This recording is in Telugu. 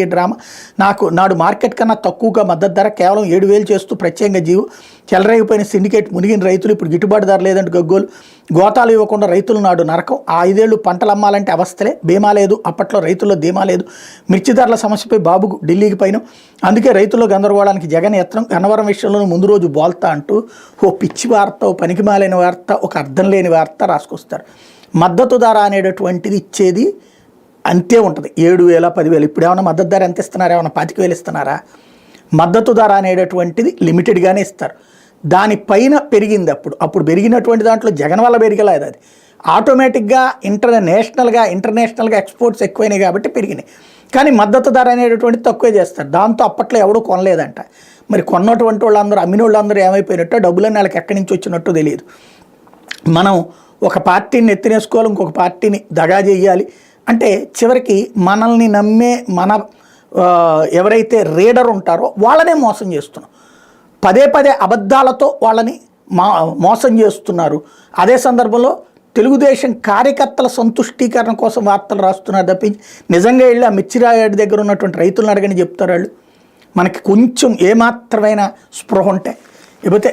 ఈ డ్రామా నాకు నాడు మార్కెట్ కన్నా తక్కువగా మద్దతు ధర కేవలం 7,000 చేస్తూ ప్రత్యేకంగా జీవో చెలరేగిపోయిన సిండికేట్ మునిగిన రైతులు ఇప్పుడు గిట్టుబాటు ధర లేదంటే గగ్గోలు గోతాలు ఇవ్వకుండా రైతులు నాడు నరకం ఆ 5 ఏళ్ళు పంటలు అమ్మాలంటే అవస్థలే బీమా లేదు అప్పట్లో రైతుల్లో ధీమా లేదు మిర్చి ధరల సమస్యపై బాబుకు ఢిల్లీకి పైన అందుకే రైతుల్లో గందరగోళానికి జగన్ యత్నం గన్నవరం విషయంలోనూ ముందు రోజు బోల్తా అంటూ ఓ పిచ్చి వార్త ఓ పనికిమాలిన వార్త ఒక అర్థం లేని వార్త రాసుకొస్తారు. మద్దతు ధర అనేటటువంటిది ఇచ్చేది అంతే ఉంటుంది 7,000 10,000 ఇప్పుడు ఏమైనా మద్దతు ధర ఎంత ఇస్తున్నారా ఏమైనా 25,000 ఇస్తున్నారా మద్దతు ధర అనేటటువంటిది లిమిటెడ్గానే ఇస్తారు దానిపైన పెరిగింది అప్పుడు పెరిగినటువంటి దాంట్లో జగన్ వల్ల పెరిగలేదు అది ఆటోమేటిక్గా ఇంటర్నేషనల్గా ఎక్స్పోర్ట్స్ ఎక్కువైనాయి కాబట్టి పెరిగినాయి కానీ మద్దతు ధర అనేటటువంటిది తక్కువే చేస్తారు దాంతో అప్పట్లో ఎవడూ కొనలేదంట మరి కొన్నటువంటి వాళ్ళందరూ అమ్మిన వాళ్ళందరూ ఏమైపోయినట్టో డబ్బులన్నీ వాళ్ళకి ఎక్కడి నుంచి వచ్చినట్టు తెలియదు. మనం ఒక పార్టీని ఎత్తినేసుకోవాలి ఇంకొక పార్టీని దగా చేయాలి అంటే చివరికి మనల్ని నమ్మే ఎవరైతే రీడర్ ఉంటారో వాళ్ళనే మోసం చేస్తున్నాం పదే అబద్ధాలతో వాళ్ళని మోసం చేస్తున్నారు. అదే సందర్భంలో తెలుగుదేశం కార్యకర్తల సంతుష్టీకరణ కోసం వార్తలు రాస్తున్నారు తప్పించి నిజంగా వెళ్ళి ఆ మిర్చిరాయుడి దగ్గర ఉన్నటువంటి రైతులను అడగని చెప్తారు వాళ్ళు మనకి కొంచెం ఏమాత్రమైన స్పృహ ఉంటే లేకపోతే